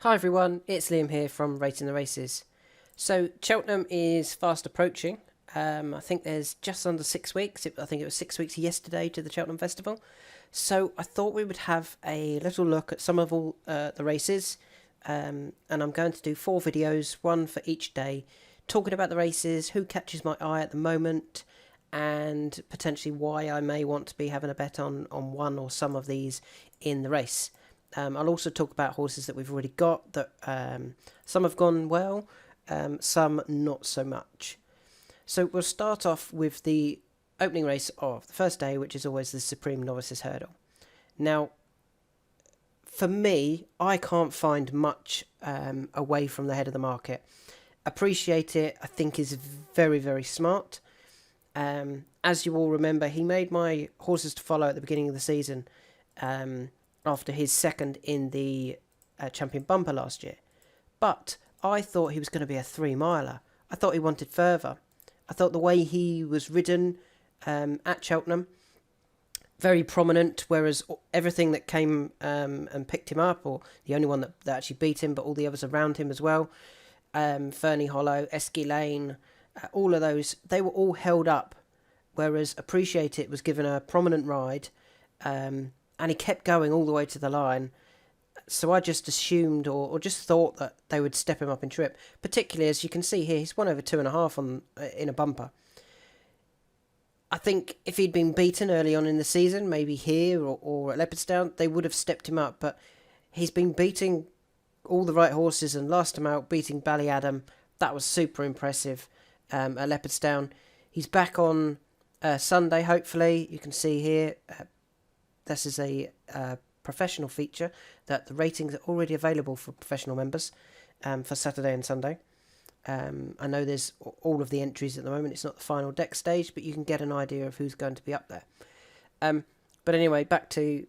Hi everyone, it's Liam here from Rating the Races. So Cheltenham is fast approaching. I think there's just under 6 weeks. I think it was 6 weeks yesterday to the Cheltenham Festival. So I thought we would have a little look at some of all the races. And I'm going to do 4 videos, one for each day, talking about the races, who catches my eye at the moment, and potentially why I may want to be having a bet on one or some of these in the race. I'll also talk about horses that we've already got, that some have gone well, some not so much. So we'll start off with the opening race of the first day, which is always the Supreme Novices Hurdle. Now, for me, I can't find much away from the head of the market. Appreciate It, I think, is very, very smart. As you all remember, he made my horses to follow at the beginning of the season, after his second in the Champion Bumper last year. But I thought he was going to be a 3-miler. I thought he wanted further. I thought the way he was ridden at Cheltenham, very prominent, whereas everything that came and picked him up, or the only one that actually beat him, but all the others around him as well, Fernie Hollow, Esky Lane, all of those, they were all held up, whereas Appreciate It was given a prominent ride, and he kept going all the way to the line. So I just assumed or just thought that they would step him up in trip. Particularly, as you can see here, he's won over 2.5 in a bumper. I think if he'd been beaten early on in the season, maybe here or at Leopardstown, they would have stepped him up. But he's been beating all the right horses, and last time out, beating Ballyadam, that was super impressive at Leopardstown. He's back on Sunday, hopefully. You can see here, this is a professional feature that the ratings are already available for professional members for Saturday and Sunday. I know there's all of the entries at the moment. It's not the final deck stage, but you can get an idea of who's going to be up there. But anyway, back to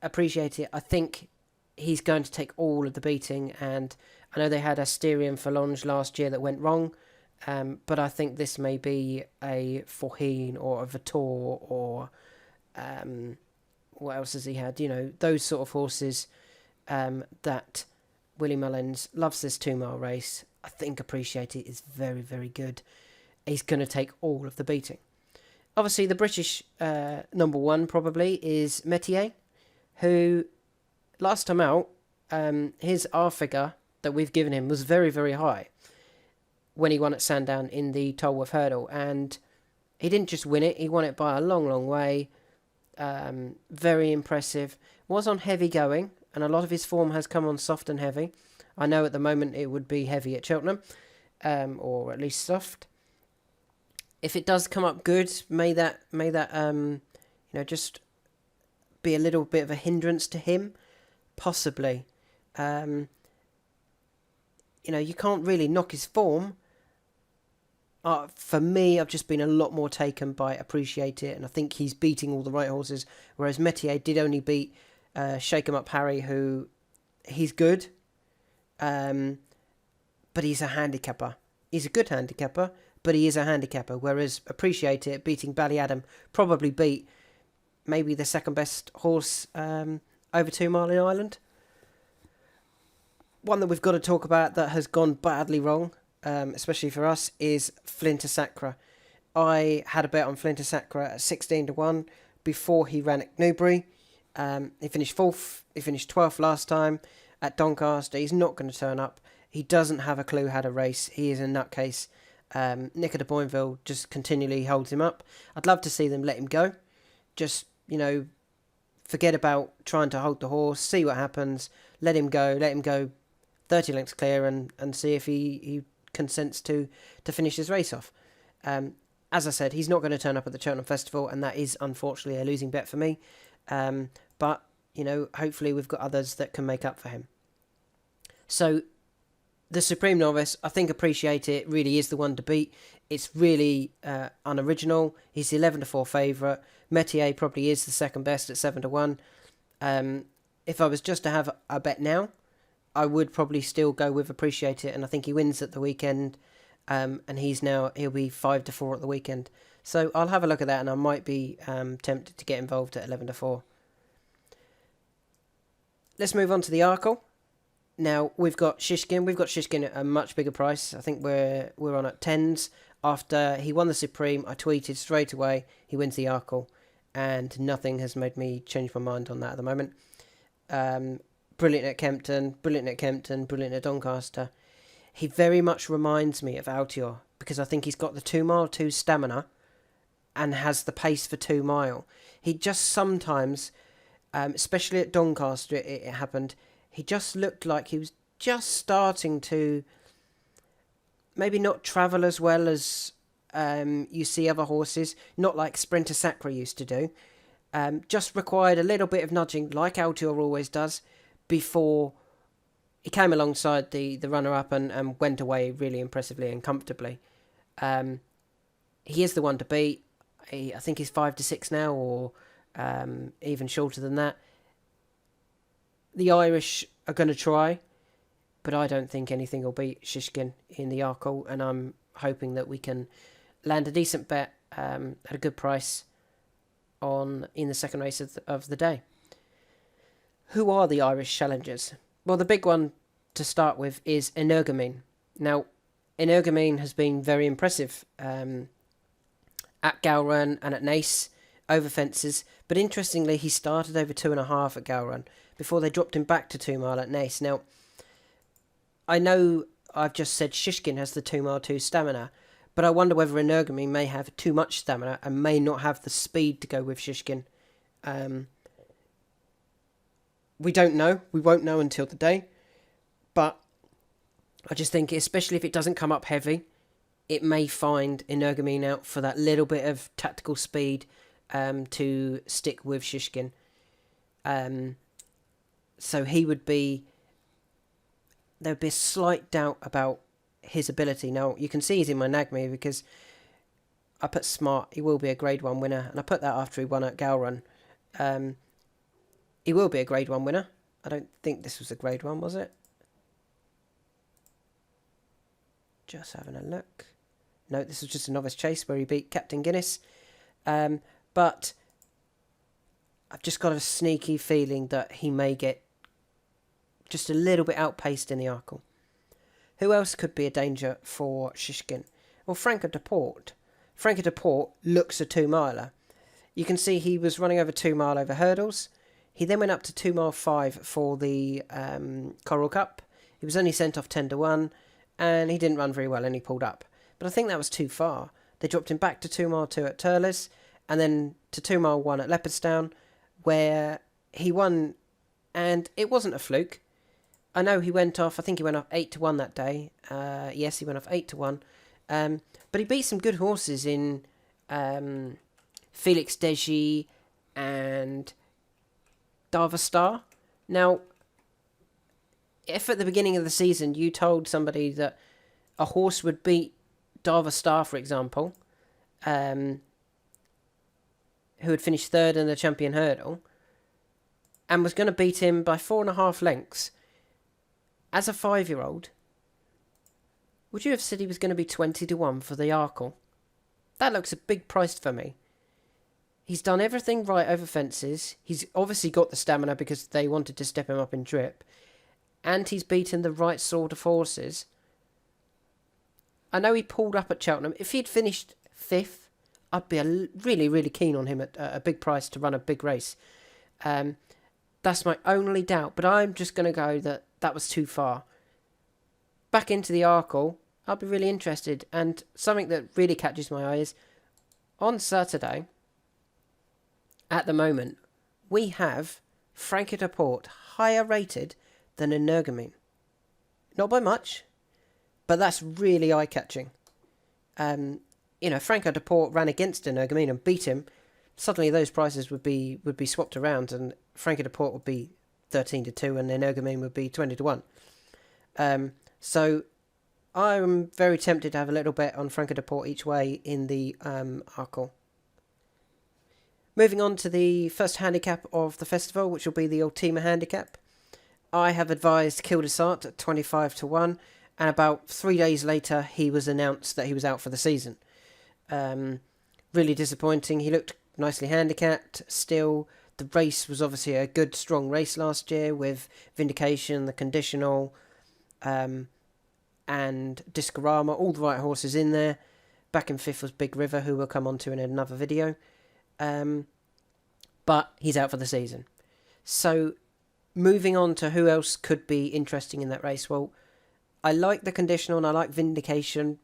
Appreciate It. I think he's going to take all of the beating, and I know they had Asterion Forlonge last year that went wrong, but I think this may be a Forheen or a Vitor or what else has he had? You know, those sort of horses that Willie Mullins loves. This 2-mile race, I think Appreciate It is very, very good. He's going to take all of the beating. Obviously, the British number one probably is Metier, who last time out, his R figure that we've given him was very, very high when he won at Sandown in the Tolworth Hurdle. And he didn't just win it, he won it by a long, long way. Very impressive. Was on heavy going, and a lot of his form has come on soft and heavy. I know at the moment it would be heavy at Cheltenham, or at least soft. If it does come up good, may that just be a little bit of a hindrance to him, possibly. You can't really knock his form. For me, I've just been a lot more taken by Appreciate It, and I think he's beating all the right horses, whereas Metier did only beat Shake 'em Up Harry, who he's good, but he's a handicapper. He's a good handicapper, but he is a handicapper, whereas Appreciate It, beating Ballyadam, probably beat maybe the second best horse over 2 Mile in Ireland. One that we've got to talk about that has gone badly wrong, especially for us, is Flinter Sacra. I had a bet on Flinter Sacra at 16-1 before he ran at Newbury. He finished 4th. He finished 12th last time at Doncaster. He's not going to turn up. He doesn't have a clue how to race. He is a nutcase. Nicker de Boinville just continually holds him up. I'd love to see them let him go. Just, forget about trying to hold the horse, see what happens, let him go 30 lengths clear and see if he consents to finish his race off. As I said, he's not going to turn up at the Cheltenham Festival, and that is unfortunately a losing bet for me. But, hopefully we've got others that can make up for him. So, the Supreme Novice, I think Appreciate It really is the one to beat. It's really unoriginal. He's the 11-4 favourite. Metier probably is the second best at 7-1. If I was just to have a bet now, I would probably still go with Appreciate It, and I think he wins at the weekend, and he'll be 5-4 at the weekend. So I'll have a look at that, and I might be tempted to get involved at 11-4. Let's move on to the Arkle. Now we've got Shishkin. We've got Shishkin at a much bigger price. I think we're on at tens. After he won the Supreme, I tweeted straight away he wins the Arkle, and nothing has made me change my mind on that at the moment. Brilliant at Kempton, brilliant at Kempton, brilliant at Doncaster. He very much reminds me of Altior because I think he's got the 2 mile 2 stamina and has the pace for 2 mile. He just sometimes, especially at Doncaster, it happened. He just looked like he was just starting to maybe not travel as well as you see other horses, not like Sprinter Sacre used to do. Just required a little bit of nudging, like Altior always does, before he came alongside the runner-up and went away really impressively and comfortably. He is the one to beat. I think he's 5 to 6 now, or even shorter than that. The Irish are going to try, but I don't think anything will beat Shishkin in the Arkle, and I'm hoping that we can land a decent bet at a good price in the second race of the day. Who are the Irish challengers? Well, the big one to start with is Energumene. Now, Energumene has been very impressive at Gowran and at Naas over fences, but interestingly, he started over 2.5 at Gowran before they dropped him back to 2 mile at Naas. Now, I know I've just said Shishkin has the 2 mile 2 stamina, but I wonder whether Energumene may have too much stamina and may not have the speed to go with Shishkin. We don't know. We won't know until the day. But I just think, especially if it doesn't come up heavy, it may find Energumene out for that little bit of tactical speed to stick with Shishkin. So he would be... There would be a slight doubt about his ability. Now, you can see he's in my Nagme because I put smart. He will be a Grade 1 winner. And I put that after he won at Gowran. He will be a Grade 1 winner. I don't think this was a Grade 1, was it? Just having a look. No, this was just a novice chase where he beat Captain Guinness. But I've just got a sneaky feeling that he may get just a little bit outpaced in the Arkle. Who else could be a danger for Shishkin? Well, Franco de Port. Franco de Port looks a 2 miler. You can see he was running over 2 mile over hurdles. He then went up to 2 mile 5 for the Coral Cup. He was only sent off 10 to 1, and he didn't run very well and he pulled up. But I think that was too far. They dropped him back to 2 mile 2 at Turles, and then to 2 mile 1 at Leopardstown, where he won, and it wasn't a fluke. I know he went off, I think he went off 8 to 1 that day. Yes, he went off 8 to 1. But he beat some good horses in Felix Deji and Dava Star. Now, if at the beginning of the season you told somebody that a horse would beat Dava Star, for example, who had finished third in the champion hurdle, and was going to beat him by 4.5 lengths, as a 5-year-old, would you have said he was going to be 20 to 1 for the Arkle? That looks a big price for me. He's done everything right over fences. He's obviously got the stamina because they wanted to step him up in drip. And he's beaten the right sort of horses. I know he pulled up at Cheltenham. If he'd finished 5th, I'd be really, really keen on him at a big price to run a big race. That's my only doubt. But I'm just going to go that was too far. Back into the Arkle, I'll be really interested. And something that really catches my eye is, on Saturday, at the moment, we have Franco de Port higher rated than Energumene. Not by much, but that's really eye-catching. Franco de Port ran against Energumene and beat him. Suddenly those prices would be swapped around, and Franco de Port would be 13 to 2 and Energumene would be 20 to 1. So I'm very tempted to have a little bet on Franco de Port each way in the Arkle. Moving on to the first handicap of the festival, which will be the Ultima handicap. I have advised Kildesart at 25 to 1, and about 3 days later he was announced that he was out for the season. Really disappointing. He looked nicely handicapped. Still, The race was obviously a good, strong race last year with Vindication, the Conditional, and Discorama, all the right horses in there. Back in fifth was Big River, who we'll come on to in another video. But he's out for the season. So moving on to who else could be interesting in that race. Well, I like the Conditional and I like Vindication,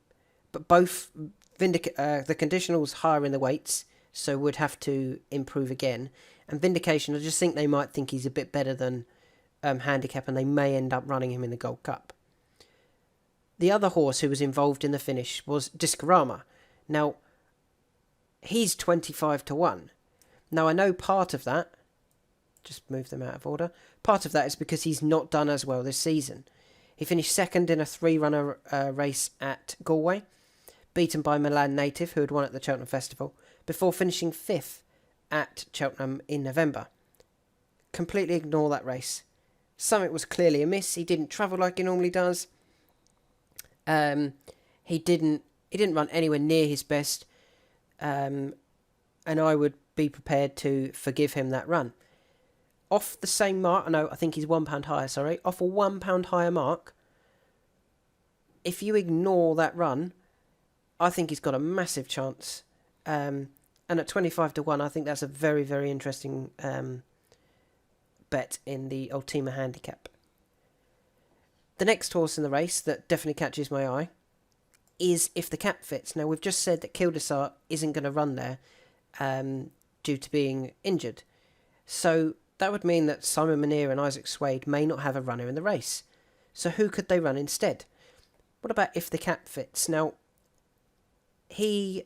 but both the Conditional's higher in the weights, so would have to improve again. And Vindication, I just think they might think he's a bit better than Handicap, and they may end up running him in the Gold Cup. The other horse who was involved in the finish was Discorama. Now, he's 25 to 1. Now, I know part of that, just move them out of order, part of that is because he's not done as well this season. He finished second in a 3-runner race at Galway, beaten by Milan native, who had won at the Cheltenham Festival, before finishing 5th at Cheltenham in November. Completely ignore that race. Something was clearly amiss. He didn't travel like he normally does. He didn't run anywhere near his best, and I would be prepared to forgive him that run. Off the same mark, I think he's £1 higher, sorry. Off a £1 higher mark, if you ignore that run, I think he's got a massive chance. And at 25 to 1, I think that's a very, very interesting bet in the Ultima Handicap. The next horse in the race that definitely catches my eye is If the Cap Fits. Now, we've just said that Kildesart isn't going to run there due to being injured. So that would mean that Simon Munir and Isaac Swade may not have a runner in the race. So who could they run instead? What about If the Cap Fits? Now, he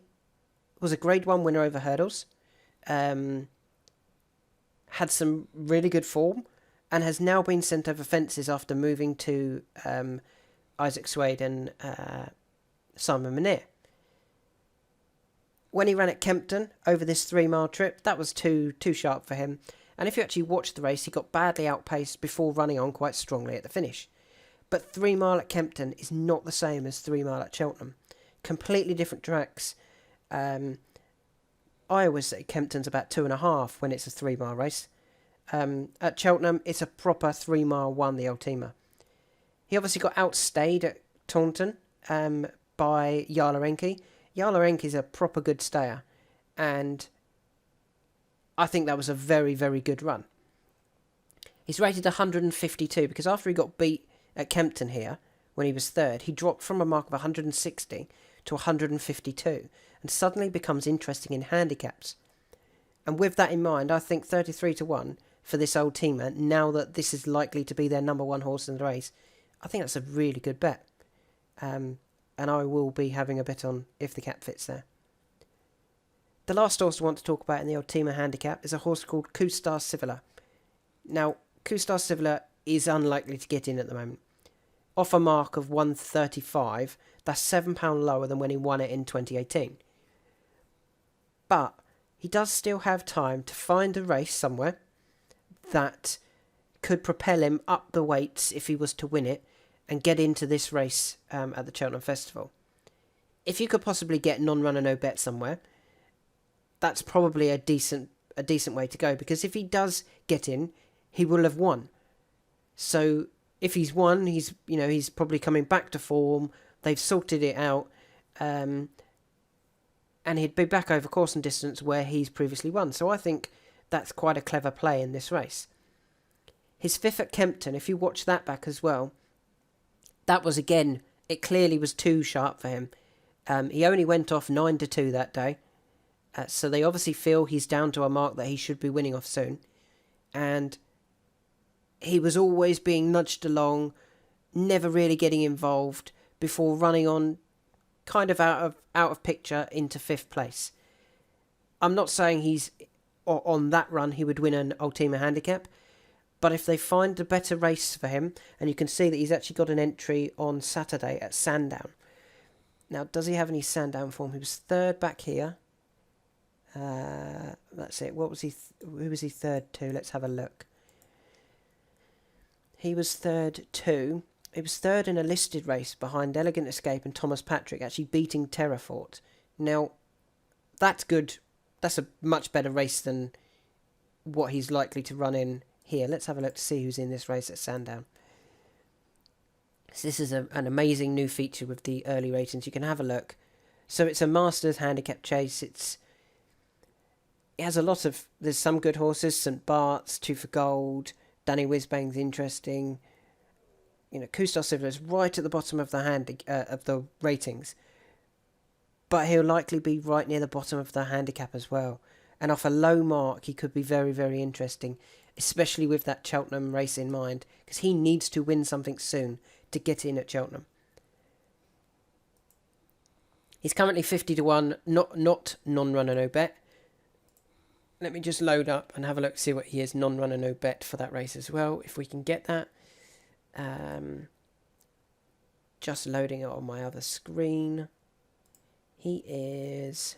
was a Grade 1 winner over hurdles, had some really good form, and has now been sent over fences after moving to Isaac Swade and Simon Munir. When he ran at Kempton over this 3-mile trip, that was too sharp for him. And if you actually watch the race, he got badly outpaced before running on quite strongly at the finish. But 3 mile at Kempton is not the same as 3 mile at Cheltenham. Completely different tracks. I always say Kempton's about 2.5 when it's a 3 mile race. At Cheltenham, it's a proper 3 mile one, the Ultima. He obviously got outstayed at Taunton by Jarla Enki. Jarla Enki's a proper good stayer, and I think that was a very, very good run. He's rated 152 because after he got beat at Kempton here, when he was third, he dropped from a mark of 160 to 152 and suddenly becomes interesting in handicaps. And with that in mind, I think 33 to 1 for this Ultima, now that this is likely to be their number one horse in the race, I think that's a really good bet. And I will be having a bet on If the Cap Fits there. The last horse I want to talk about in the Ultima Handicap is a horse called Kustar Sivila. Now, Kustar Sivila is unlikely to get in at the moment. Off a mark of 135, that's £7 lower than when he won it in 2018. But he does still have time to find a race somewhere that could propel him up the weights if he was to win it and get into this race at the Cheltenham Festival. If you could possibly get non-runner no bet somewhere, that's probably a decent way to go, because if he does get in, he will have won. So if he's won, he's probably coming back to form. They've sorted it out, and he'd be back over course and distance where he's previously won. So I think that's quite a clever play in this race. His 5th at Kempton, if you watch that back as well, that was again, it clearly was too sharp for him. He only went off 9 to 2 that day. So they obviously feel he's down to a mark that he should be winning off soon. And he was always being nudged along, never really getting involved, before running on kind of out of picture into 5th place. I'm not saying he's on that run he would win an Ultima Handicap, but if they find a better race for him, and you can see that he's actually got an entry on Saturday at Sandown. Now, does he have any Sandown form? He was third back here. That's it. Who was he third to? Let's have a look. He was third to. He was third in a listed race behind Elegant Escape and Thomas Patrick, actually beating Terrafort. Now, that's good. That's a much better race than what he's likely to run in here. Let's have a look to see who's in this race at Sandown. So this is an amazing new feature with the early ratings. You can have a look. So it's a Masters handicap chase. It has a lot of... There's some good horses. St Bart's, Two for Gold, Danny Whizbang's interesting. Kustar Silva is right at the bottom of the ratings. But he'll likely be right near the bottom of the handicap as well. And off a low mark, he could be very, very interesting, especially with that Cheltenham race in mind, because he needs to win something soon to get in at Cheltenham. He's currently 50-1, not non-runner, no bet. Let me just load up and have a look to see what he is, non-runner, no bet for that race as well, if we can get that. Just loading it on my other screen. He is...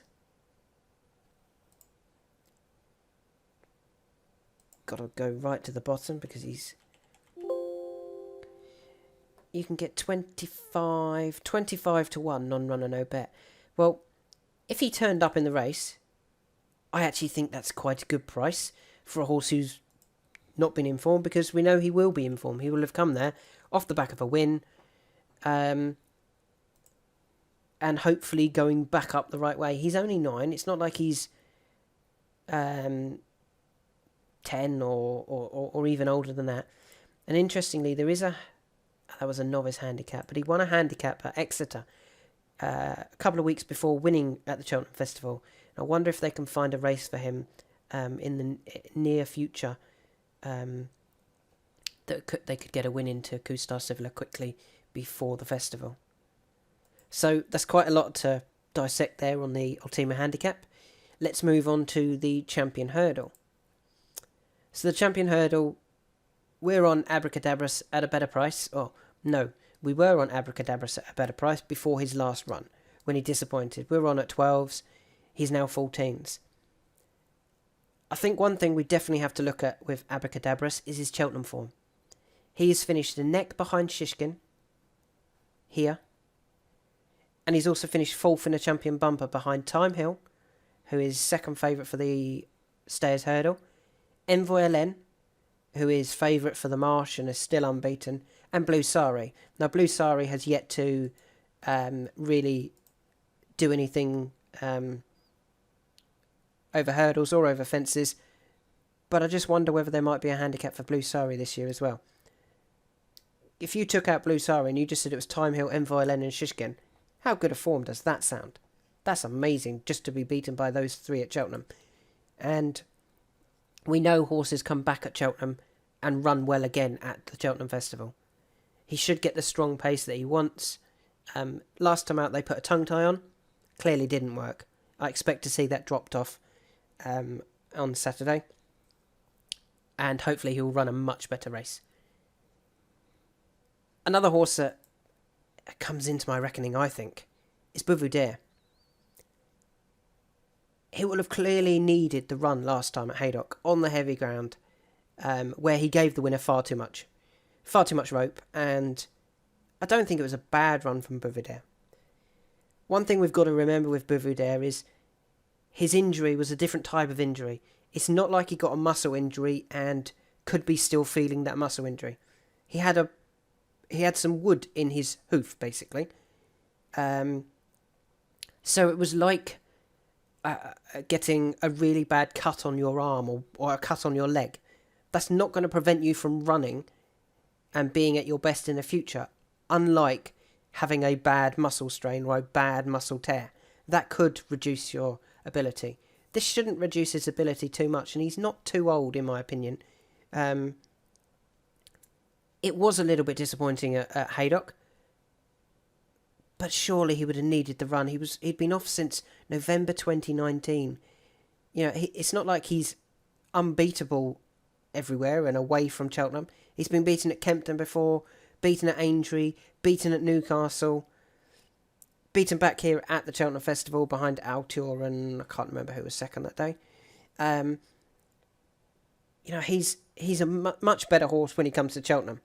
Got to go right to the bottom because he's... You can get 25 to 1 non-runner, no bet. Well, if he turned up in the race, I actually think that's quite a good price for a horse who's not been informed, because we know he will be informed. He will have come there off the back of a win, and hopefully going back up the right way. He's only 9. It's not like he's 10 or even older than that. And interestingly, that was a novice handicap, but he won a handicap at Exeter a couple of weeks before winning at the Cheltenham Festival. I wonder if they can find a race for him in the near future, that they could get a win into Kustar Silva quickly before the festival. So that's quite a lot to dissect there on the Ultima handicap. Let's move on to the Champion Hurdle. So the Champion Hurdle, we're on Abracadabras at a better price. Oh, no, we were on Abracadabras at a better price before his last run, when he disappointed. We were on at 12s. He's now 14s. I think one thing we definitely have to look at with Abracadabras is his Cheltenham form. He has finished a neck behind Shishkin here. And he's also finished 4th in a champion bumper behind Time Hill, who is second favourite for the Stayers Hurdle. Envoy Elen, who is favourite for the Marsh and is still unbeaten. And Blue Sari. Now, Blue Sari has yet to really do anything over hurdles or over fences. But I just wonder whether there might be a handicap for Blue Sari this year as well. If you took out Blue Sari and you just said it was Time Hill, Envoy Elen and Shishkin, how good a form does that sound? That's amazing, just to be beaten by those 3 at Cheltenham. And we know horses come back at Cheltenham and run well again at the Cheltenham Festival. He should get the strong pace that he wants. Last time out they put a tongue tie on. Clearly didn't work. I expect to see that dropped off on Saturday. And hopefully he'll run a much better race. Another horse that comes into my reckoning, I think, is Bouvoudère. He will have clearly needed the run last time at Haydock on the heavy ground, where he gave the winner far too much rope, and I don't think it was a bad run from Bouvoudère. One thing we've got to remember with Bouvoudère is his injury was a different type of injury. It's not like he got a muscle injury and could be still feeling that muscle injury. He had some wood in his hoof, basically. So it was like getting a really bad cut on your arm or a cut on your leg. That's not going to prevent you from running and being at your best in the future, unlike having a bad muscle strain or a bad muscle tear. That could reduce your ability. This shouldn't reduce his ability too much, and he's not too old, in my opinion. It was a little bit disappointing at Haydock, but surely he would have needed the run. He'd been off since November 2019. It's not like he's unbeatable everywhere and away from Cheltenham. He's been beaten at Kempton before, beaten at Aintree, beaten at Newcastle, beaten back here at the Cheltenham Festival behind Altior, and I can't remember who was second that day. He's a much better horse when he comes to Cheltenham.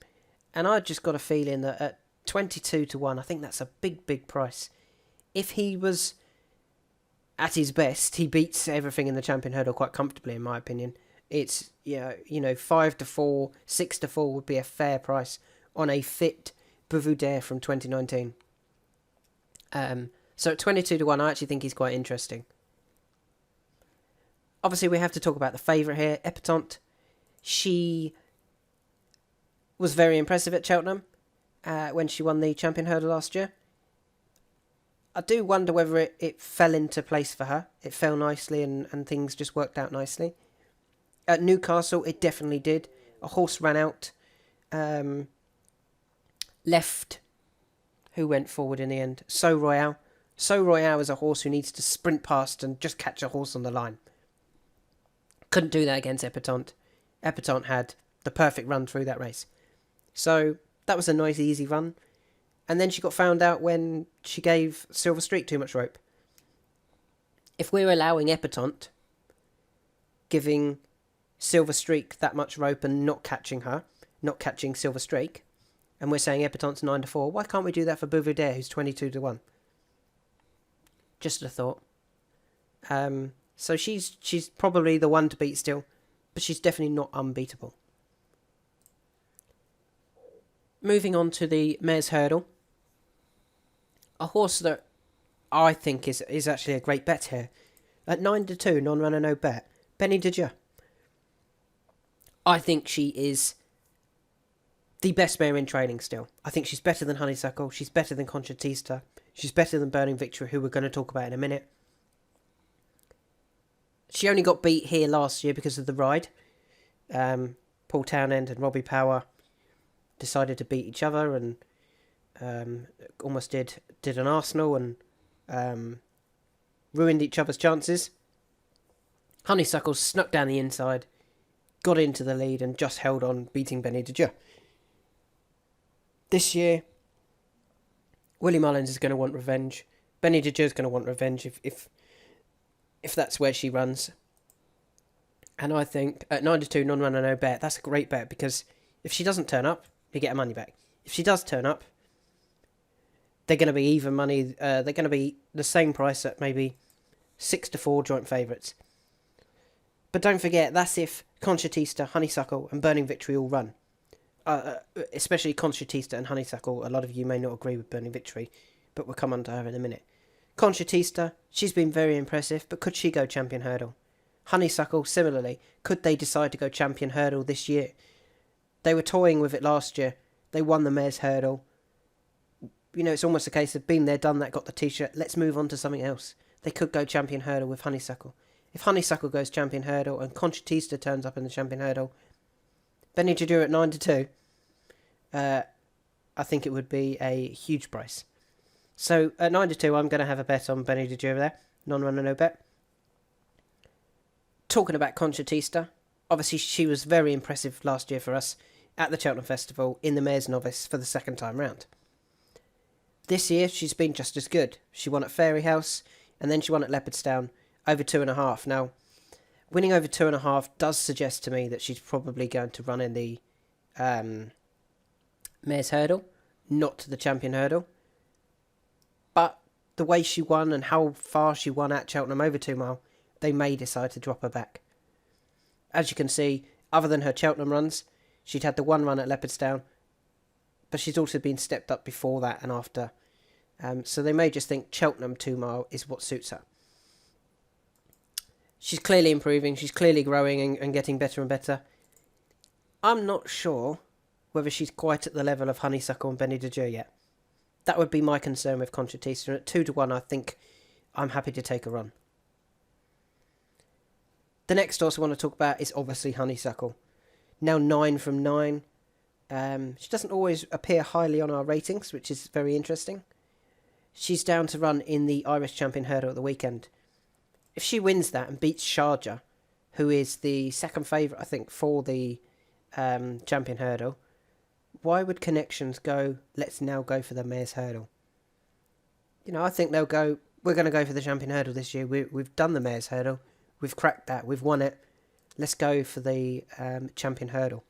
And I just got a feeling that at 22 to 1, I think that's a big, big price. If he was at his best, he beats everything in the Champion Hurdle quite comfortably, in my opinion. It's 5-4, 6-4 would be a fair price on a fit Bouvier from 2019. So at 22-1, I actually think he's quite interesting. Obviously, we have to talk about the favourite here, Epatante. She was very impressive at Cheltenham when she won the Champion Hurdle last year. I do wonder whether it fell into place for her. It fell nicely and things just worked out nicely. At Newcastle, it definitely did. A horse ran out, left. Who went forward in the end? So Royale. So Royale is a horse who needs to sprint past and just catch a horse on the line. Couldn't do that against Epatante. Epatante had the perfect run through that race. So that was a nice, easy run. And then she got found out when she gave Silver Streak too much rope. If we're allowing Epatante giving Silver Streak that much rope and not catching her, not catching Silver Streak, and we're saying Epatante's 9-4, why can't we do that for Bouvier, who's 22-1? Just a thought. So she's probably the one to beat still, but she's definitely not unbeatable. Moving on to the Mares Hurdle. A horse that I think is actually a great bet here. At 9-2, non-runner, no bet. Benny de. I think she is the best mare in training still. I think she's better than Honeysuckle. She's better than Concertista. She's better than Burning Victory, who we're going to talk about in a minute. She only got beat here last year because of the ride. Paul Townend and Robbie Power decided to beat each other and almost did an Arsenal and ruined each other's chances. Honeysuckle snuck down the inside, got into the lead and just held on, beating Benny de. This year, Willie Mullins is going to want revenge. Benny de is going to want revenge if that's where she runs. And I think at 9-2, non-runner, no bet, that's a great bet because if she doesn't turn up, you get her money back. If she does turn up, they're going to be even money. They're going to be the same price at maybe 6-4 joint favourites. But don't forget, that's if Concertista, Honeysuckle and Burning Victory all run. Especially Concertista and Honeysuckle. A lot of you may not agree with Burning Victory, but we'll come on to her in a minute. Concertista, she's been very impressive, but could she go Champion Hurdle? Honeysuckle, similarly, could they decide to go Champion Hurdle this year? They were toying with it last year. They won the Mares Hurdle. It's almost a case of been there, done that, got the t-shirt. Let's move on to something else. They could go Champion Hurdle with Honeysuckle. If Honeysuckle goes Champion Hurdle and Concertista turns up in the Champion Hurdle, Benny de at 9-2, I think it would be a huge price. So at 9-2, I'm going to have a bet on Benny de over there. Non-runner, no bet. Talking about Concertista, obviously she was very impressive last year for us at the Cheltenham Festival in the Mares Novice for the second time round. This year, she's been just as good. She won at Fairyhouse, and then she won at Leopardstown, over 2.5. Now, winning over 2.5 does suggest to me that she's probably going to run in the Mares Hurdle, not the Champion Hurdle. But the way she won and how far she won at Cheltenham over 2 mile, they may decide to drop her back. As you can see, other than her Cheltenham runs, she'd had the one run at Leopardstown, but she's also been stepped up before that and after. So they may just think Cheltenham 2 mile is what suits her. She's clearly improving, she's clearly growing and getting better and better. I'm not sure whether she's quite at the level of Honeysuckle and Benny de yet. That would be my concern with Concertista. And at 2-1, I think I'm happy to take a run. The next horse I want to talk about is obviously Honeysuckle. Now 9 from 9. She doesn't always appear highly on our ratings, which is very interesting. She's down to run in the Irish Champion Hurdle at the weekend. If she wins that and beats Sharjah, who is the second favourite, I think, for the Champion Hurdle, why would Connections go, let's now go for the Mares Hurdle? I think they'll go, we're going to go for the Champion Hurdle this year. We've done the Mares Hurdle. We've cracked that. We've won it. Let's go for the Champion Hurdle.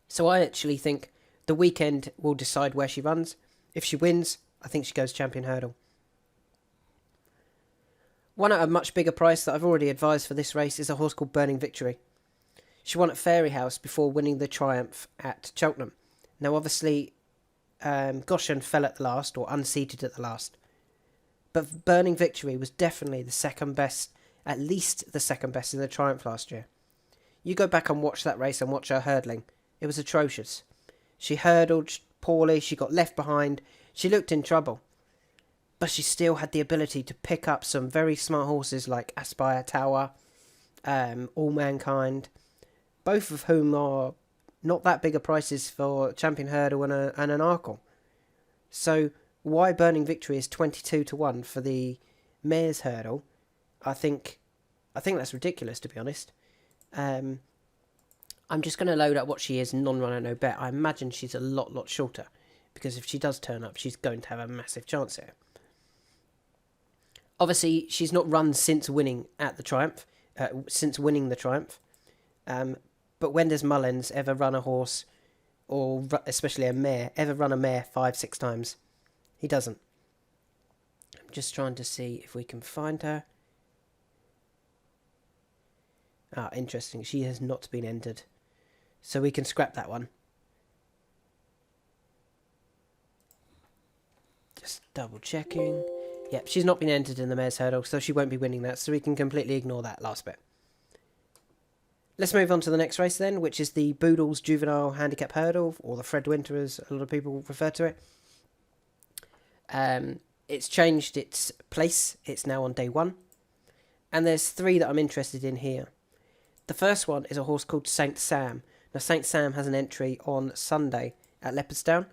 So I actually think the weekend will decide where she runs. If she wins, I think she goes Champion Hurdle. One at a much bigger price that I've already advised for this race is a horse called Burning Victory. She won at Fairyhouse before winning the Triumph at Cheltenham. Now, obviously, Goshen fell at the last, or unseated at the last. But Burning Victory was definitely the second best, at least the second best in the Triumph last year. You go back and watch that race and watch her hurdling. It was atrocious. She hurdled poorly, she got left behind, she looked in trouble. But she still had the ability to pick up some very smart horses like Aspire Tower, All Mankind, both of whom are not that big a prices for Champion Hurdle and an Arkle. So why Burning Victory is 22-1 for the Mares Hurdle, I think that's ridiculous, to be honest. I'm just going to load up what she is non-runner, no bet. I imagine she's a lot shorter, because if she does turn up, she's going to have a massive chance here. Obviously, she's not run since winning at the Triumph, but when does Mullins ever run a horse, or especially a mare, ever run a mare 5-6 times? He doesn't. I'm just trying to see if we can find her. Ah, interesting. She has not been entered. So we can scrap that one. Just double checking. Yep, she's not been entered in the Mares Hurdle, so she won't be winning that, so we can completely ignore that last bit. Let's move on to the next race then, which is the Boodles Juvenile Handicap Hurdle, or the Fred Winter as a lot of people refer to it. It's changed its place. It's now on day 1. And there's 3 that I'm interested in here. The first one is a horse called Saint Sam. Now, Saint Sam has an entry on Sunday at Leopardstown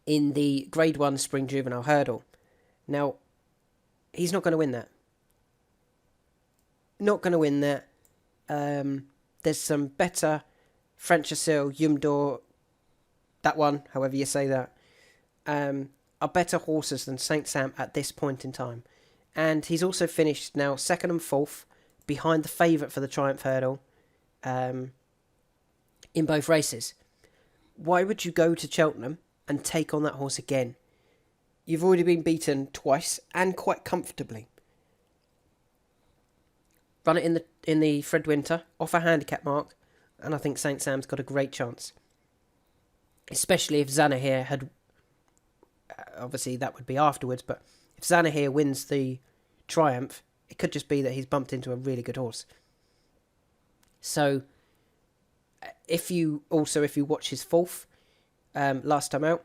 in the Grade 1 Spring Juvenile Hurdle. Now, he's not going to win that. Not going to win that. There's some better French Assil, Yumdor, that one, however you say that, are better horses than Saint Sam at this point in time. And he's also finished now 2nd and 4th behind the favourite for the Triumph Hurdle in both races. Why would you go to Cheltenham and take on that horse again? You've already been beaten twice and quite comfortably. Run it in the Fred Winter, off a handicap mark, and I think Saint Sam's got a great chance. Especially if Zanahiyr had... obviously, that would be afterwards, but if Zanahiyr wins the Triumph, it could just be that he's bumped into a really good horse. So, if you watch his 4th, last time out,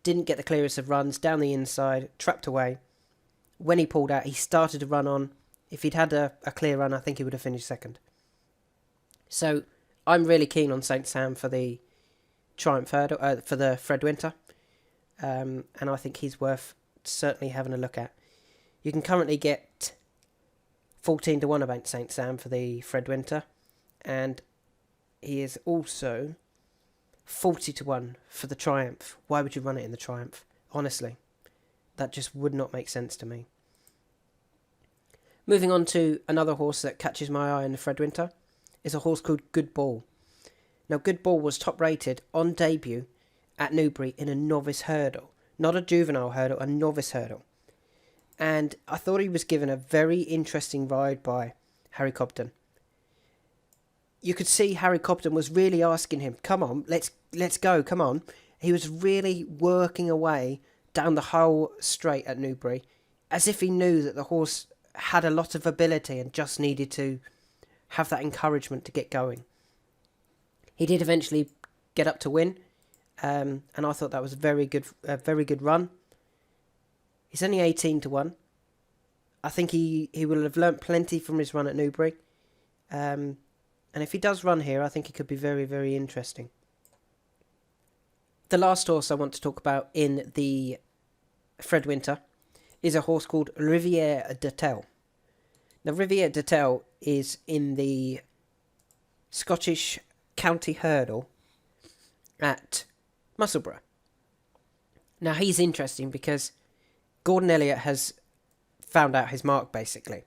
didn't get the clearest of runs, down the inside, trapped away. When he pulled out, he started to run on. If he'd had a clear run, I think he would have finished 2nd. So, I'm really keen on Saint Sam for the Triumph Hurdle, for the Fred Winter. And I think he's worth certainly having a look at. You can currently get 14-1 about Saint Sam for the Fred Winter. And he is also 40-1 for the Triumph. Why would you run it in the Triumph? Honestly, that just would not make sense to me. Moving on to another horse that catches my eye in the Fred Winter is a horse called Good Ball. Now, Good Ball was top rated on debut at Newbury in a novice hurdle. Not a juvenile hurdle, a novice hurdle. And I thought he was given a very interesting ride by Harry Cobden. You could see Harry Cobden was really asking him, come on, let's go, come on. He was really working away down the whole straight at Newbury, as if he knew that the horse had a lot of ability and just needed to have that encouragement to get going. He did eventually get up to win, and I thought that was a very good run. He's only 18-1. I think he will have learnt plenty from his run at Newbury. And if he does run here, I think he could be very, very interesting. The last horse I want to talk about in the Fred Winter is a horse called Rivière de Tel. Now, Rivière de Tel is in the Scottish County Hurdle at Musselburgh. Now, he's interesting because Gordon Elliott has found out his mark, basically.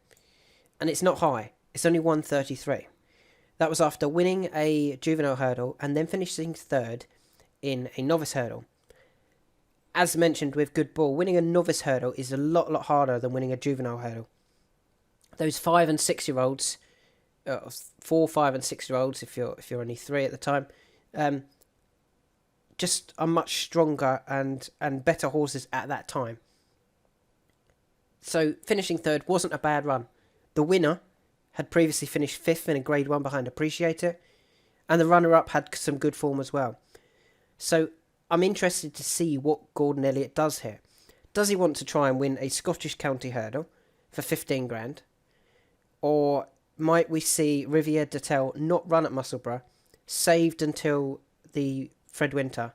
And it's not high. It's only 133. That was after winning a juvenile hurdle and then finishing 3rd in a novice hurdle. As mentioned with Good Ball, winning a novice hurdle is a lot harder than winning a juvenile hurdle. Those 5 and 6 year olds 4, 5, and 6-year-olds, if you're only 3 at the time, just are much stronger and better horses at that time. So finishing third wasn't a bad run. The winner had previously finished 5th in a Grade 1 behind Appreciator, and the runner-up had some good form as well. So I'm interested to see what Gordon Elliott does here. Does he want to try and win a Scottish County Hurdle for 15 grand? Or might we see Riviere de Tel not run at Musselburgh, saved until the Fred Winter,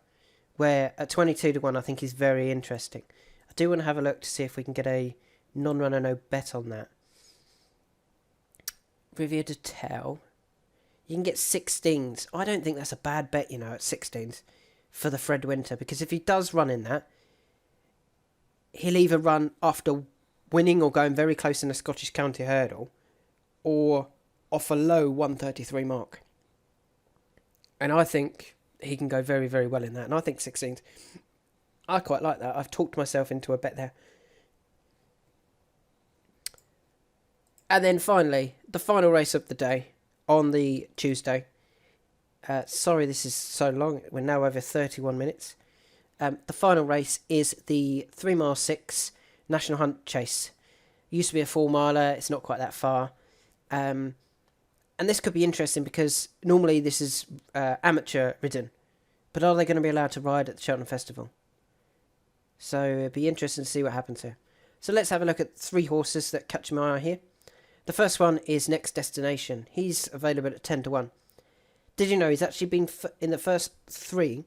where at 22 to 1 I think is very interesting. I do want to have a look to see if we can get a non-runner no bet on that. Riviere de Tel, you can get 16s. I don't think that's a bad bet, at 16s for the Fred Winter, because if he does run in that, he'll either run after winning or going very close in the Scottish County Hurdle, or off a low 133 mark. And I think he can go very, very well in that. And I think 16s, I quite like that. I've talked myself into a bet there. And then finally, the final race of the day on the Tuesday. Sorry this is so long. We're now over 31 minutes. The final race is the 3 mile 6 National Hunt Chase. It used to be a 4 miler. It's not quite that far. And this could be interesting because normally this is amateur ridden. But are they going to be allowed to ride at the Cheltenham Festival? So it'd be interesting to see what happens here. So let's have a look at 3 horses that catch my eye here. The first one is Next Destination. He's available at 10 to 1. Did you know he's actually been in the first 3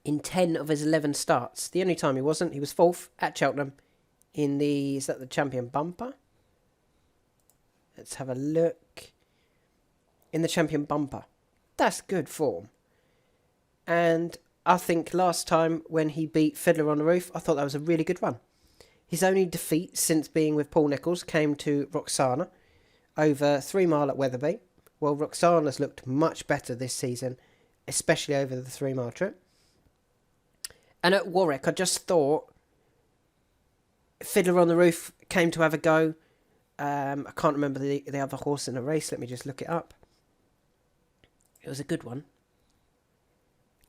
in 10 of his 11 starts? The only time he wasn't, he was 4th at Cheltenham in the, is that the Champion Bumper? Let's have a look. In the Champion Bumper. That's good form. And I think last time when he beat Fiddler on the Roof, I thought that was a really good run. His only defeat since being with Paul Nicholls came to Roxana over 3 mile at Wetherby. Well, Roxana's looked much better this season, especially over the 3 mile trip. And at Warwick, I just thought Fiddler on the Roof came to have a go. I can't remember the other horse in the race. Let me just look it up. It was a good one.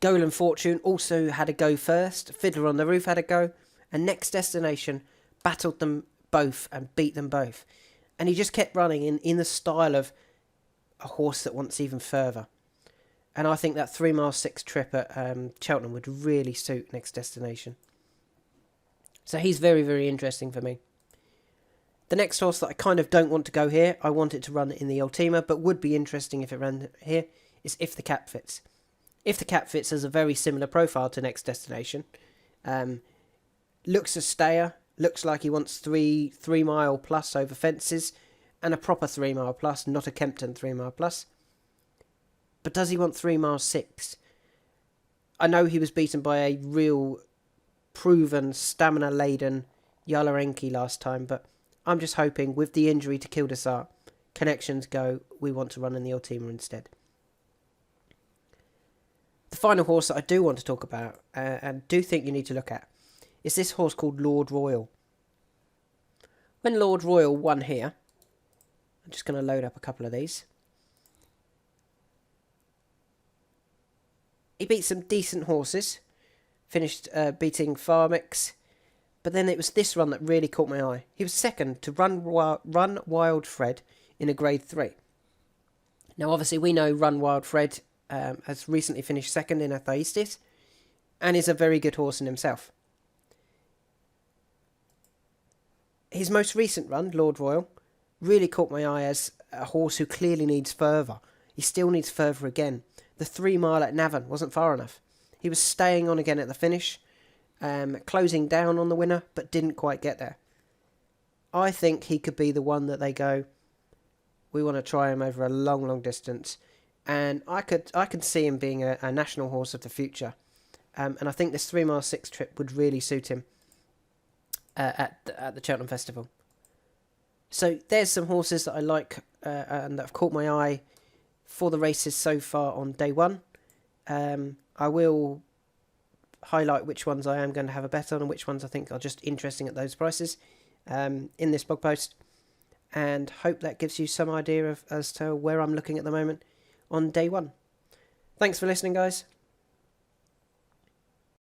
Golan Fortune also had a go first. Fiddler on the Roof had a go. And Next Destination battled them both and beat them both. And he just kept running in the style of a horse that wants even further. And I think that 3 mile 6 trip at Cheltenham would really suit Next Destination. So he's very, very interesting for me. The next horse that I kind of don't want to go here, I want it to run in the Ultima, but would be interesting if it ran here, is If the Cap Fits. If the Cap Fits has a very similar profile to Next Destination. Looks a stayer, looks like he wants 3 mile plus over fences, and a proper 3 mile plus, not a Kempton 3 mile plus. But does he want 3 mile 6? I know he was beaten by a real proven, stamina-laden Yalarenki last time, but I'm just hoping with the injury to Kildesart, connections go, we want to run in the Ultima instead. The final horse that I do want to talk about, and do think you need to look at, is this horse called Lord Royal. When Lord Royal won here, I'm just going to load up a couple of these. He beat some decent horses, finished beating Farmix, but then it was this run that really caught my eye. He was second to Run Wild Fred in a Grade 3. Now obviously we know Run Wild Fred has recently finished second in a Thaistis, and is a very good horse in himself. His most recent run, Lord Royal, really caught my eye as a horse who clearly needs further. He still needs further again. The 3 mile at Navan wasn't far enough. He was staying on again at the finish, closing down on the winner, but didn't quite get there. I think he could be the one that they go, we want to try him over a long, long distance. And I could see him being a national horse of the future. And I think this 3 mile 6 trip would really suit him at the Cheltenham Festival. So there's some horses that I like and that have caught my eye for the races so far on day 1. I will highlight which ones I am going to have a bet on and which ones I think are just interesting at those prices in this blog post. and hope that gives you some idea of as to where I'm looking at the moment on day one. Thanks for listening, guys.